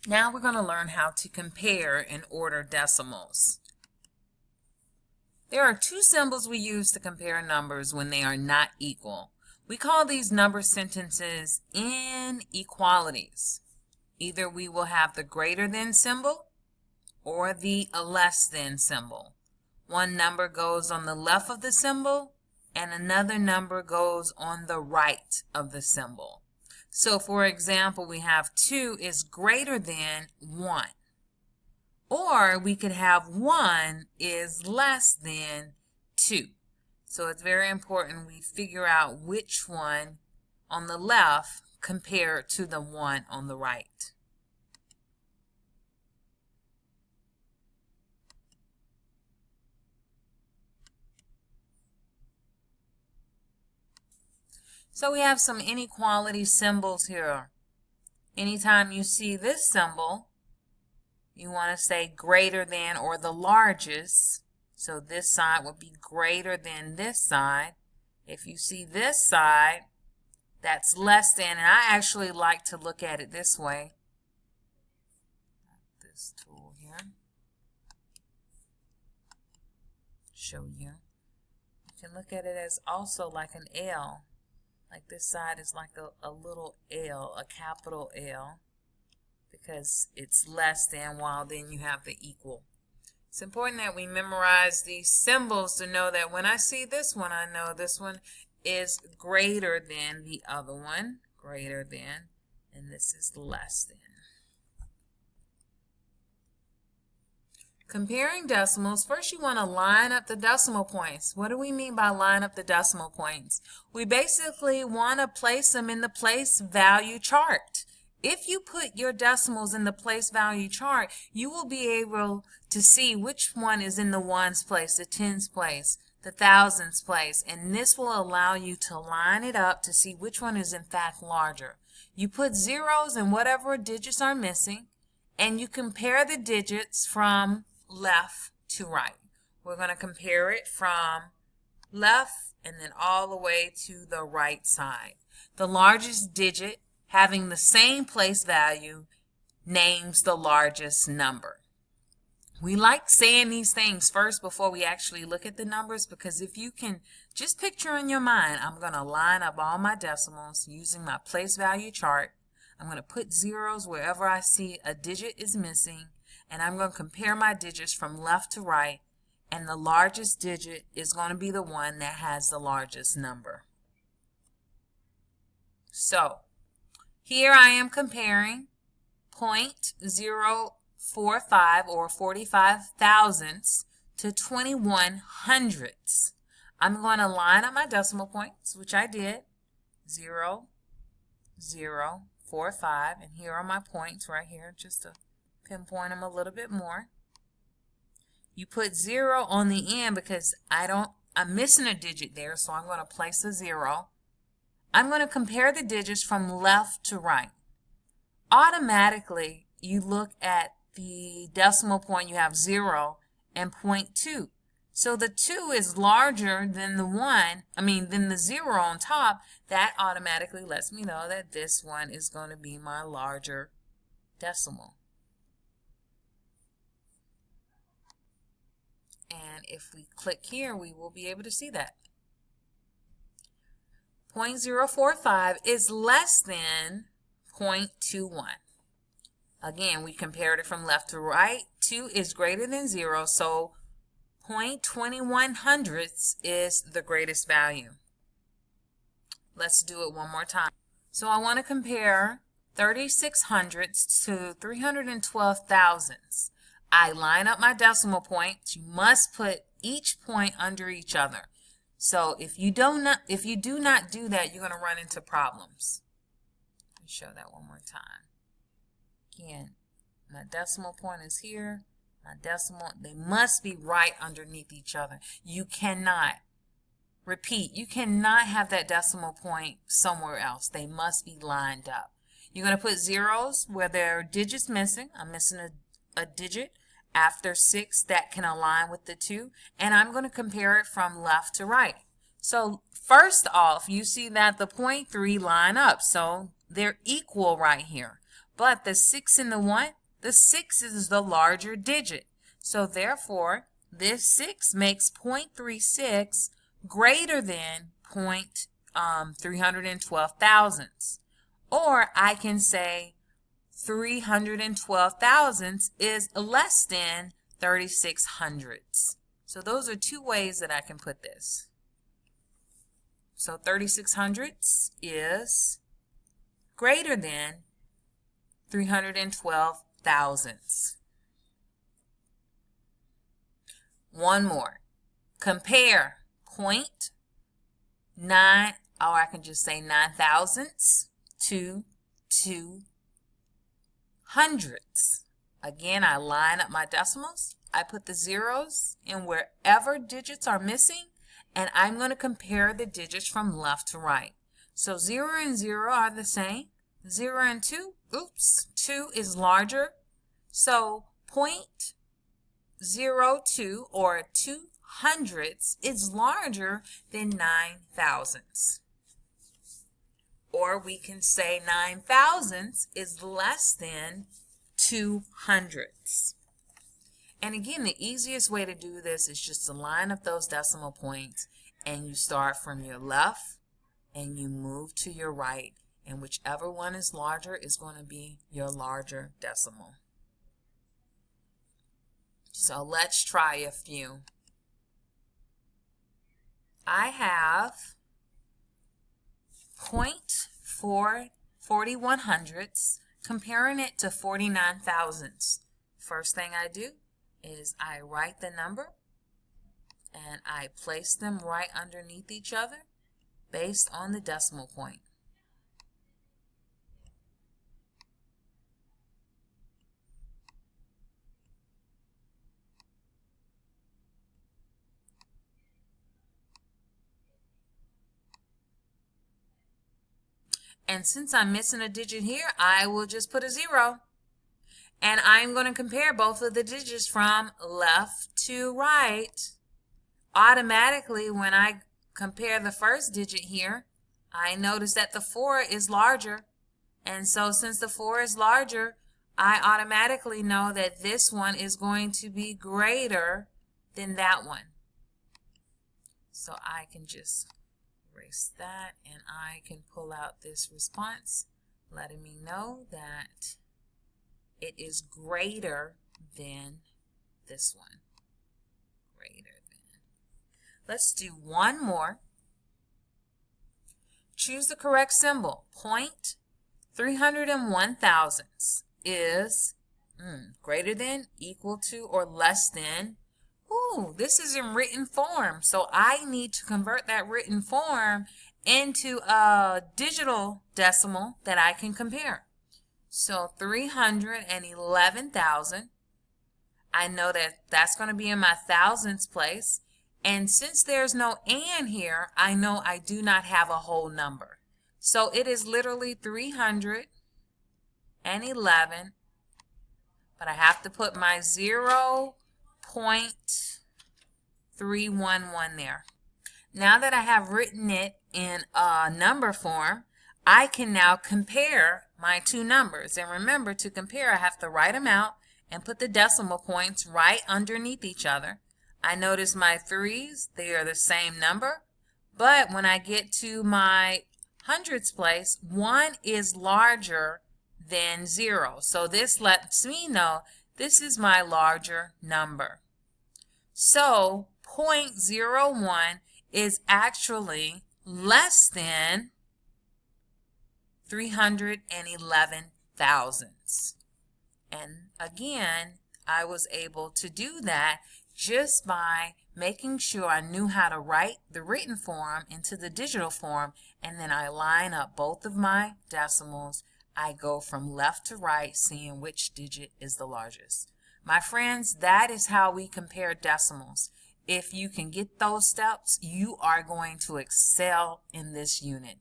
Now we're going to learn how to compare and order decimals. There are two symbols we use to compare numbers when they are not equal. We call these number sentences inequalities. Either we will have the greater than symbol or the less than symbol. One number goes on the left of the symbol and another number goes on the right of the symbol. So for example, we have 2 is greater than 1. Or we could have 1 is less than 2. So it's very important we figure out which one on the left compared to the one on the right. So we have some inequality symbols here. Anytime you see this symbol, you want to say greater than or the largest. So this side would be greater than this side. If you see this side, that's less than, and I actually like to look at it this way. This tool here. Show you. You can look at it as also like an L. Like this side is like a little L, a capital L, because it's less than, while then you have the equal. It's important that we memorize these symbols to know that when I see this one, I know this one is greater than the other one, greater than, and this is less than. Comparing decimals, first you want to line up the decimal points. What do we mean by line up the decimal points? We basically want to place them in the place value chart. If you put your decimals in the place value chart, you will be able to see which one is in the ones place, the tens place, the thousands place, and this will allow you to line it up to see which one is in fact larger. You put zeros in whatever digits are missing, and you compare the digits from left to right. We're going to compare it from left and then all the way to the right side. The largest digit having the same place value names the largest number. We like saying these things first before we actually look at the numbers, because if you can just picture in your mind, I'm going to line up all my decimals using my place value chart. I'm going to put zeros wherever I see a digit is missing, and I'm going to compare my digits from left to right, and the largest digit is going to be the one that has the largest number. So here I am comparing 0.045 or 45 thousandths to 21 hundredths. I'm going to line up my decimal points, which I did, 0, 0, 4, 5, and here are my points right here, just to pinpoint them a little bit more. You put 0 on the end because I'm missing a digit there, so I'm going to place a 0. I'm going to compare the digits from left to right. Automatically, you look at the decimal point, you have 0 and 0.2. So the 2 is larger than than the 0 on top. That automatically lets me know that this one is going to be my larger decimal. And if we click here, we will be able to see that. 0.045 is less than 0.21. Again, we compared it from left to right. 2 is greater than 0, so 0.21 hundredths is the greatest value. Let's do it one more time. So I want to compare 36 hundredths to 312 thousandths. I line up my decimal points. You must put each point under each other. So if you do not do that, you're going to run into problems. Let me show that one more time. Again, my decimal point is here. My decimal, they must be right underneath each other. You cannot, repeat, you cannot have that decimal point somewhere else. They must be lined up. You're going to put zeros where there are digits missing. I'm missing a digit after 6 that can align with the 2, and I'm going to compare it from left to right. So first off, you see that the 0.3 line up, so they're equal right here. But the 6 and the 1, The 6 is the larger digit. So therefore, this 6 makes 0.36 greater than 312 thousandths. Or I can say 312 thousandths is less than 36 hundredths. So those are two ways that I can put this. So 36 hundredths is greater than 312 thousandths. One more. Compare 0.9, or I can just say 9 thousandths to 2 hundredths. Again, I line up my decimals. I put the zeros in wherever digits are missing, and I'm going to compare the digits from left to right. So 0 and 0 are the same. 0 and 2, 2 is larger. So 0.02 or 2 hundredths is larger than 9 thousandths. Or we can say 9 thousandths is less than 2 hundredths. And again, the easiest way to do this is just to line up those decimal points, and you start from your left and you move to your right, and whichever one is larger is going to be your larger decimal. So let's try a few. I have 0.41 hundredths, comparing it to 49 thousandths. First thing I do is I write the number and I place them right underneath each other based on the decimal point. And since I'm missing a digit here, I will just put a 0. And I'm going to compare both of the digits from left to right. Automatically, when I compare the first digit here, I notice that the 4 is larger. And so since the 4 is larger, I automatically know that this one is going to be greater than that one. So I can just erase that, and I can pull out this response, letting me know that it is greater than this one. Greater than. Let's do one more. Choose the correct symbol. 0.301 thousandths is greater than, equal to, or less than. Ooh, this is in written form, so I need to convert that written form into a digital decimal that I can compare. So 311,000, I know that that's going to be in my thousandths place, and since there's no and here, I know I do not have a whole number. So it is literally 311, but I have to put my 0.311 there. Now that I have written it in a number form, I can now compare my two numbers. And remember, to compare, I have to write them out and put the decimal points right underneath each other. I notice my 3's, they are the same number, but when I get to my hundredths place, 1 is larger than 0. So this lets me know this is my larger number. So 0.01 is actually less than 311 thousandths. And again, I was able to do that just by making sure I knew how to write the written form into the digital form, and then I line up both of my decimals. I go from left to right, seeing which digit is the largest. My friends, that is how we compare decimals. If you can get those steps, you are going to excel in this unit.